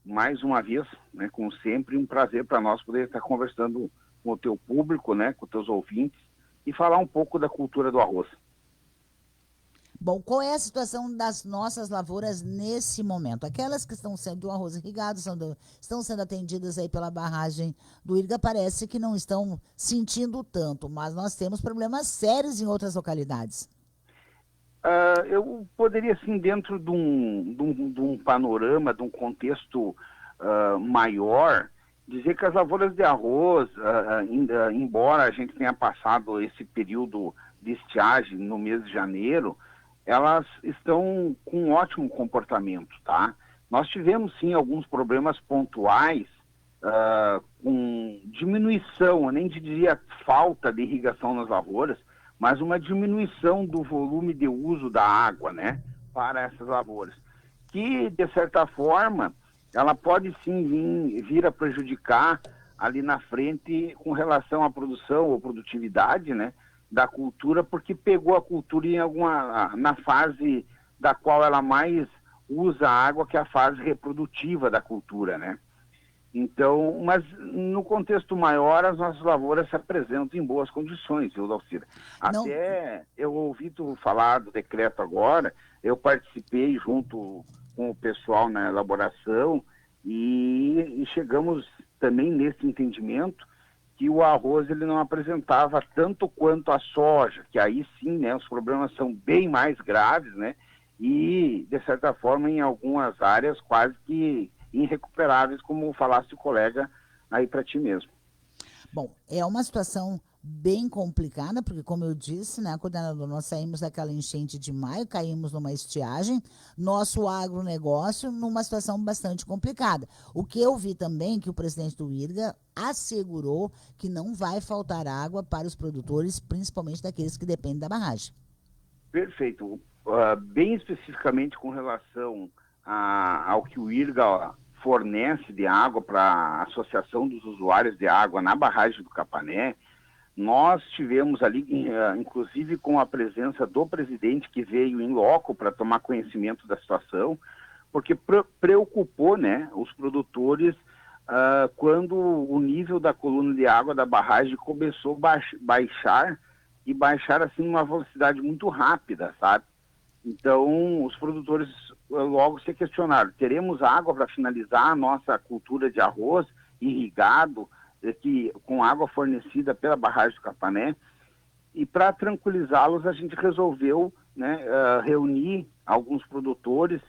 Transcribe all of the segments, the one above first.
mais uma vez, né, como sempre, um prazer para nós poder estar conversando com o teu público, né, com os teus ouvintes, e falar um pouco da cultura do arroz. Bom, qual é a situação das nossas lavouras nesse momento? Aquelas que estão sendo do arroz irrigado, estão sendo atendidas aí pela barragem do Irga, parece que não estão sentindo tanto, mas nós temos problemas sérios em outras localidades. Eu poderia, assim, dentro de um panorama, de um contexto maior, dizer que as lavouras de arroz, embora a gente tenha passado esse período de estiagem no mês de janeiro, elas estão com um ótimo comportamento, tá? Nós tivemos, sim, alguns problemas pontuais com diminuição, eu nem diria falta de irrigação nas lavouras, mas uma diminuição do volume de uso da água, né, para essas lavouras, que, de certa forma, ela pode sim vir a prejudicar ali na frente com relação à produção ou produtividade, né, da cultura, porque pegou a cultura na fase da qual ela mais usa água, que é a fase reprodutiva da cultura, né? Então, mas no contexto maior, as nossas lavouras se apresentam em boas condições, viu, Dalcira? Não, Até eu ouvi tu falar do decreto agora, eu participei junto com o pessoal na elaboração e chegamos também nesse entendimento que o arroz ele não apresentava tanto quanto a soja, que aí sim, né, os problemas são bem mais graves, né, e de certa forma em algumas áreas quase que irrecuperáveis, como falasse o colega aí para ti mesmo. bom, é uma situação bem complicada, porque como eu disse, né, coordenador, nós saímos daquela enchente de maio, caímos numa estiagem, nosso agronegócio numa situação bastante complicada. O que eu vi também que o presidente do IRGA assegurou que não vai faltar água para os produtores, principalmente daqueles que dependem da barragem. Perfeito. Bem especificamente com relação ao que o IRGA fornece de água para a Associação dos Usuários de Água na barragem do Capané, nós tivemos ali, inclusive com a presença do presidente que veio em loco para tomar conhecimento da situação, porque preocupou, né, os produtores quando o nível da coluna de água da barragem começou a baixar assim numa velocidade muito rápida, sabe? Então, os produtores logo se questionaram, teremos água para finalizar a nossa cultura de arroz irrigado, com água fornecida pela barragem do Capané? E para tranquilizá-los, a gente resolveu, né, reunir alguns produtores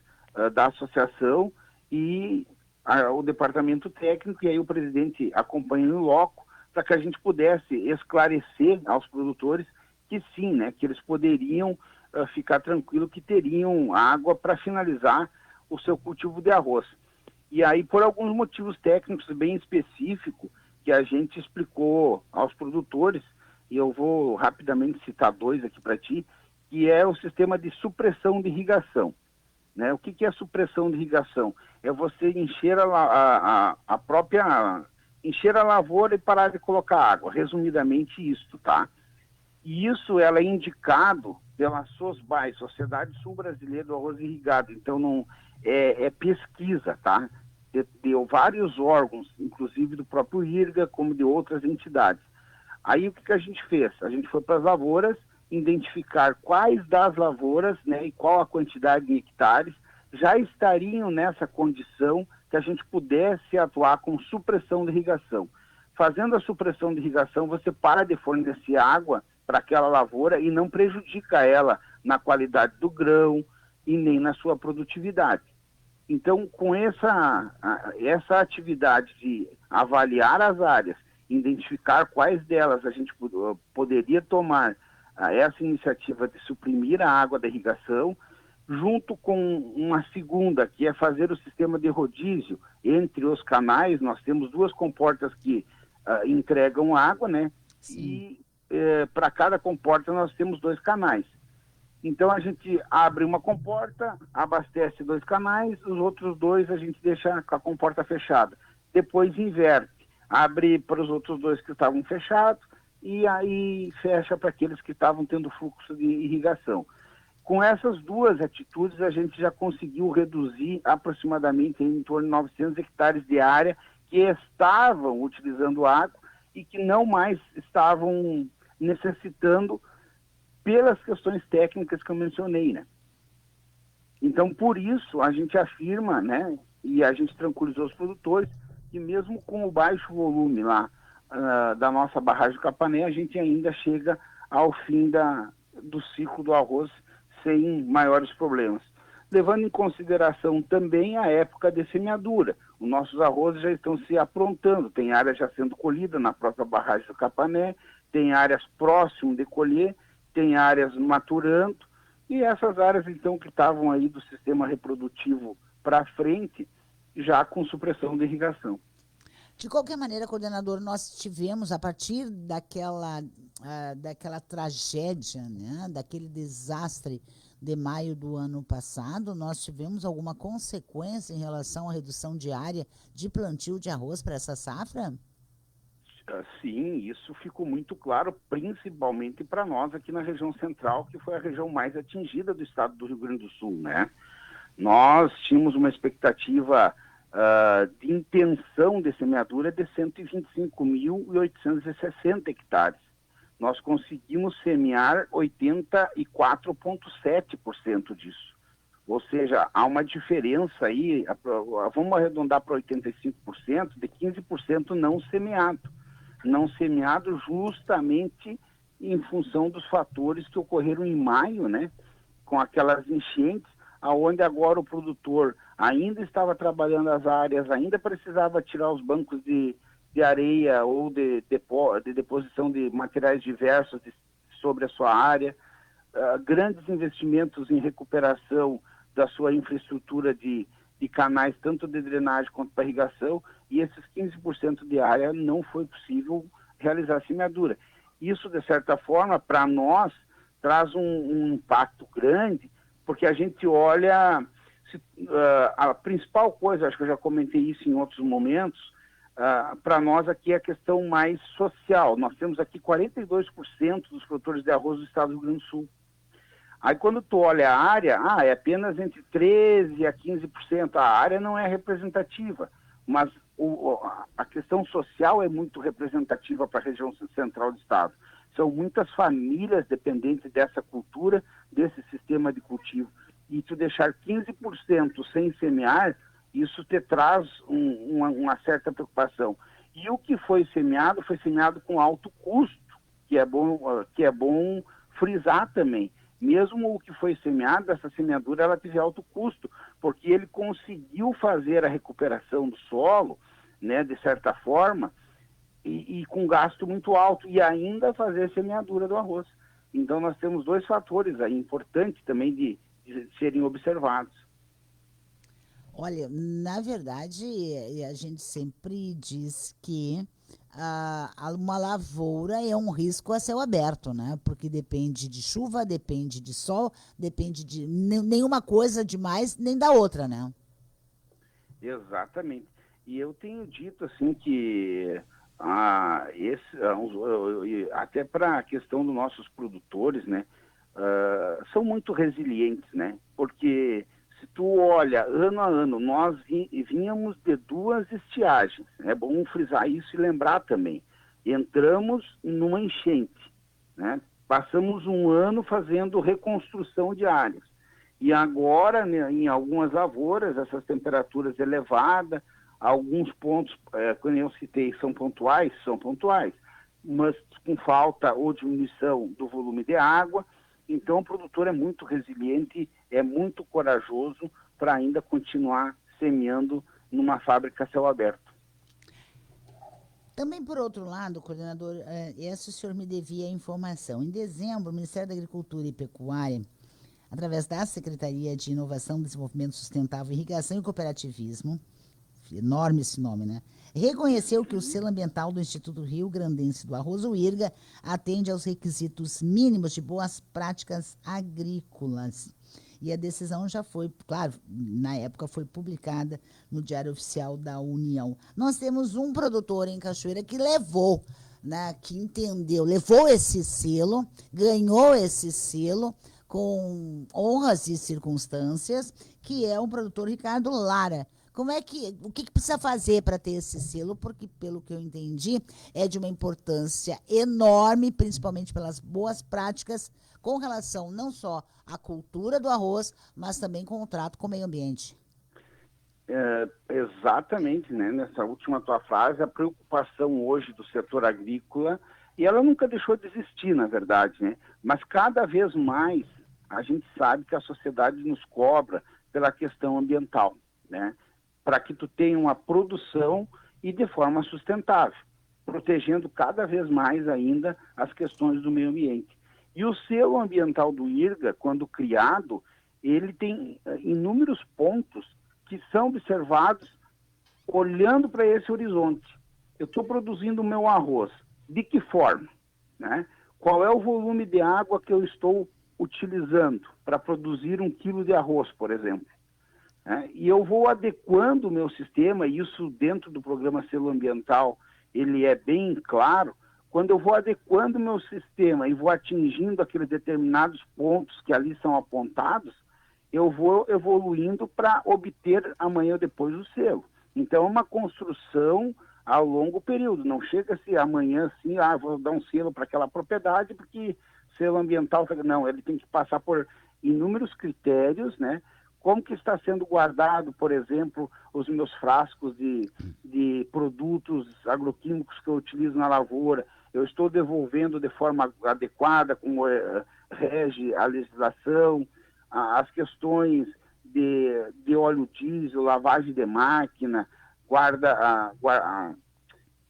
da associação e o departamento técnico, e aí o presidente acompanhando em loco, para que a gente pudesse esclarecer aos produtores que sim, né, que eles poderiam ficar tranquilos que teriam água para finalizar o seu cultivo de arroz. E aí, por alguns motivos técnicos bem específicos, que a gente explicou aos produtores, e eu vou rapidamente citar dois aqui para ti, que é o sistema de supressão de irrigação. Né? O que é supressão de irrigação? É você encher a própria... encher a lavoura e parar de colocar água. Resumidamente isso, tá? E isso ela é indicado pela SOSBAI, Sociedade Sul Brasileira do Arroz Irrigado. Então, não é pesquisa, tá? Deu vários órgãos, inclusive do próprio IRGA, como de outras entidades. Aí, o que a gente fez? A gente foi para as lavouras, identificar quais das lavouras, né, e qual a quantidade de hectares já estariam nessa condição que a gente pudesse atuar com supressão de irrigação. Fazendo a supressão de irrigação, você para de fornecer água para aquela lavoura e não prejudica ela na qualidade do grão e nem na sua produtividade. Então, com essa atividade de avaliar as áreas, identificar quais delas a gente poderia tomar essa iniciativa de suprimir a água da irrigação, junto com uma segunda, que é fazer o sistema de rodízio entre os canais. Nós temos duas comportas que entregam água, né? Sim. E para cada comporta nós temos dois canais. Então a gente abre uma comporta, abastece dois canais, os outros dois a gente deixa com a comporta fechada. Depois inverte, abre para os outros dois que estavam fechados e aí fecha para aqueles que estavam tendo fluxo de irrigação. Com essas duas atitudes, a gente já conseguiu reduzir aproximadamente em torno de 900 hectares de área que estavam utilizando água e que não mais estavam necessitando pelas questões técnicas que eu mencionei, né? Então, por isso, a gente afirma, né, e a gente tranquilizou os produtores, que mesmo com o baixo volume lá da nossa barragem do Capané, a gente ainda chega ao fim do ciclo do arroz sem maiores problemas. Levando em consideração também a época de semeadura. Os nossos arrozes já estão se aprontando, tem área já sendo colhida na própria barragem do Capané, tem áreas próximas de colher, tem áreas maturando, e essas áreas, então, que estavam aí do sistema reprodutivo para frente, já com supressão de irrigação. De qualquer maneira, coordenador, nós tivemos, a partir daquela tragédia, né, daquele desastre de maio do ano passado, nós tivemos alguma consequência em relação à redução de área de plantio de arroz para essa safra? Sim, isso ficou muito claro, principalmente para nós aqui na região central, que foi a região mais atingida do estado do Rio Grande do Sul, né? Nós tínhamos uma expectativa de intenção de semeadura de 125.860 hectares. Nós conseguimos semear 84,7% disso. Ou seja, há uma diferença aí, vamos arredondar para 85%, de 15% não semeado. Não semeado justamente em função dos fatores que ocorreram em maio, né, com aquelas enchentes, aonde agora o produtor ainda estava trabalhando as áreas, ainda precisava tirar os bancos de areia ou de deposição de materiais diversos sobre a sua área, grandes investimentos em recuperação da sua infraestrutura de canais, tanto de drenagem quanto para irrigação, e esses 15% de área não foi possível realizar a semeadura. Isso, de certa forma, para nós, traz um impacto grande, porque a gente olha, a principal coisa, acho que eu já comentei isso em outros momentos, para nós aqui é a questão mais social. Nós temos aqui 42% dos produtores de arroz do estado do Rio Grande do Sul. Aí quando tu olha a área, é apenas entre 13% a 15%. A área não é representativa, mas a questão social é muito representativa para a região central do estado. São muitas famílias dependentes dessa cultura, desse sistema de cultivo. E tu deixar 15% sem semear, isso te traz uma certa preocupação. E o que foi semeado com alto custo, que é bom frisar também. Mesmo o que foi semeado, essa semeadura, ela teve alto custo, porque ele conseguiu fazer a recuperação do solo, né, de certa forma, e com gasto muito alto, e ainda fazer a semeadura do arroz. Então nós temos dois fatores aí importantes também de serem observados. Olha, na verdade, a gente sempre diz que uma lavoura é um risco a céu aberto, né? Porque depende de chuva, depende de sol, depende de nenhuma coisa demais nem da outra, né? Exatamente. E eu tenho dito assim que até para a questão dos nossos produtores, né? São muito resilientes, né? Porque se tu olha, ano a ano, nós vínhamos de duas estiagens. É bom frisar isso e lembrar também. Entramos numa enchente, né? Passamos um ano fazendo reconstrução de áreas. E agora, né, em algumas lavouras, essas temperaturas elevadas, alguns pontos, como eu citei, são pontuais, mas com falta ou diminuição do volume de água. Então, o produtor é muito resiliente, é muito corajoso para ainda continuar semeando numa fábrica a céu aberto. Também, por outro lado, coordenador, essa o senhor me devia a informação. Em dezembro, o Ministério da Agricultura e Pecuária, através da Secretaria de Inovação, Desenvolvimento Sustentável, Irrigação e Cooperativismo, enorme esse nome, né? Reconheceu que o selo ambiental do Instituto Rio Grandense do Arroz, o IRGA, atende aos requisitos mínimos de boas práticas agrícolas. E a decisão já foi, claro, na época foi publicada no Diário Oficial da União. Nós temos um produtor em Cachoeira que levou, né, que entendeu, levou esse selo, ganhou esse selo, com honras e circunstâncias, que é o produtor Ricardo Lara. O que precisa fazer para ter esse selo? Porque, pelo que eu entendi, é de uma importância enorme, principalmente pelas boas práticas com relação não só à cultura do arroz, mas também com o trato com o meio ambiente. Exatamente, né? Nessa última tua frase, a preocupação hoje do setor agrícola, e ela nunca deixou de existir, na verdade, né? Mas cada vez mais a gente sabe que a sociedade nos cobra pela questão ambiental, né? Para que tu tenha uma produção e de forma sustentável, protegendo cada vez mais ainda as questões do meio ambiente. E o selo ambiental do IRGA, quando criado, ele tem inúmeros pontos que são observados olhando para esse horizonte. Eu estou produzindo o meu arroz. De que forma? Né? Qual é o volume de água que eu estou utilizando para produzir 1 quilo de arroz, por exemplo? E eu vou adequando o meu sistema, e isso dentro do programa Selo Ambiental, ele é bem claro. Quando eu vou adequando o meu sistema e vou atingindo aqueles determinados pontos que ali são apontados, eu vou evoluindo para obter amanhã ou depois o selo. Então, é uma construção a longo período. Não chega-se amanhã assim, vou dar um selo para aquela propriedade, porque selo ambiental... Não, ele tem que passar por inúmeros critérios, né? Como que está sendo guardado, por exemplo, os meus frascos de produtos agroquímicos que eu utilizo na lavoura? Eu estou devolvendo de forma adequada, como rege a legislação, as questões de óleo diesel, lavagem de máquina,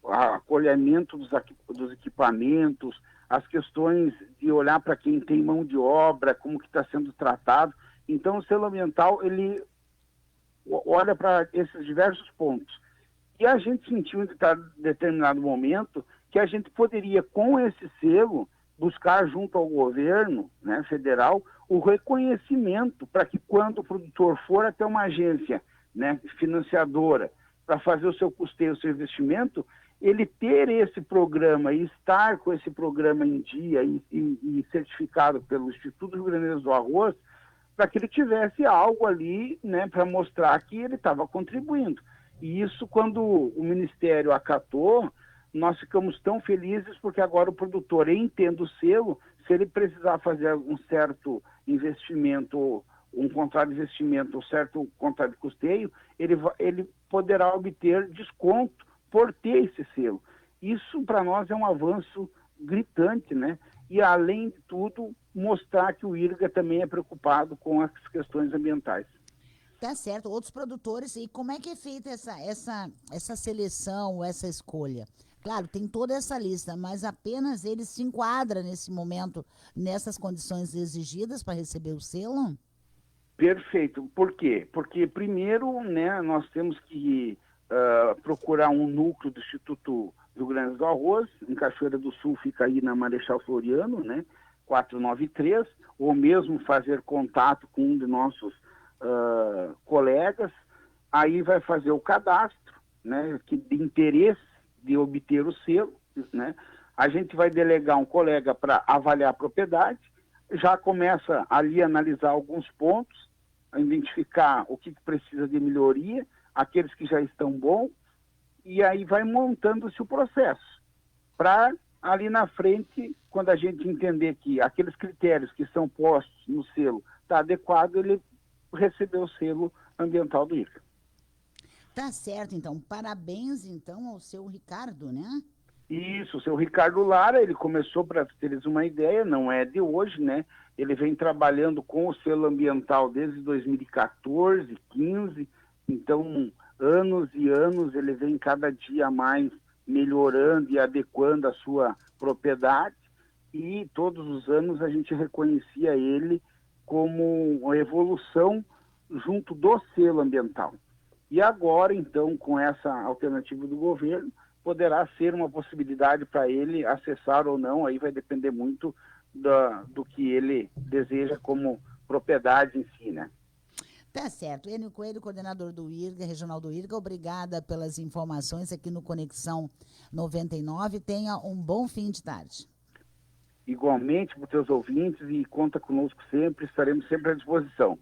acolhimento dos equipamentos, as questões de olhar para quem tem mão de obra, como que está sendo tratado. Então, o selo ambiental, ele olha para esses diversos pontos. E a gente sentiu em determinado momento que a gente poderia, com esse selo, buscar junto ao governo, né, federal, o reconhecimento para que quando o produtor for até uma agência, né, financiadora para fazer o seu custeio, o seu investimento, ele ter esse programa e estar com esse programa em dia e certificado pelo Instituto Rio Grande do Arroz, para que ele tivesse algo ali, né, para mostrar que ele estava contribuindo. E isso, quando o Ministério acatou, nós ficamos tão felizes, porque agora o produtor, em tendo o selo, se ele precisar fazer um certo investimento, um contrato de investimento, um certo contrato de custeio, ele poderá obter desconto por ter esse selo. Isso, para nós, é um avanço gritante, né? E, além de tudo, mostrar que o IRGA também é preocupado com as questões ambientais. Tá certo. Outros produtores, e como é que é feita essa seleção, essa escolha? Claro, tem toda essa lista, mas apenas ele se enquadra nesse momento, nessas condições exigidas para receber o selo? Perfeito. Por quê? Porque, primeiro, né, nós temos que procurar um núcleo do Instituto Rio Grande do Arroz, em Cachoeira do Sul, fica aí na Marechal Floriano, né, 493, ou mesmo fazer contato com um de nossos colegas, aí vai fazer o cadastro, né, de interesse de obter o selo, né, a gente vai delegar um colega para avaliar a propriedade, já começa ali a analisar alguns pontos, a identificar o que precisa de melhoria, aqueles que já estão bons, e aí vai montando-se o processo, para ali na frente, quando a gente entender que aqueles critérios que são postos no selo está adequado, ele recebeu o selo ambiental do IRGA. Tá certo, então. Parabéns, então, ao seu Ricardo, né? Isso, o seu Ricardo Lara, ele começou, para teres uma ideia, não é de hoje, né? Ele vem trabalhando com o selo ambiental desde 2014, 15, então, anos e anos, ele vem cada dia mais melhorando e adequando a sua propriedade, e todos os anos a gente reconhecia ele como uma evolução junto do selo ambiental. E agora, então, com essa alternativa do governo, poderá ser uma possibilidade para ele acessar ou não, aí vai depender muito do que ele deseja como propriedade em si, né? Tá certo. Enio Coelho, coordenador do IRGA, regional do IRGA, obrigada pelas informações aqui no Conexão 99. Tenha um bom fim de tarde. igualmente para os teus ouvintes e conta conosco sempre, estaremos sempre à disposição.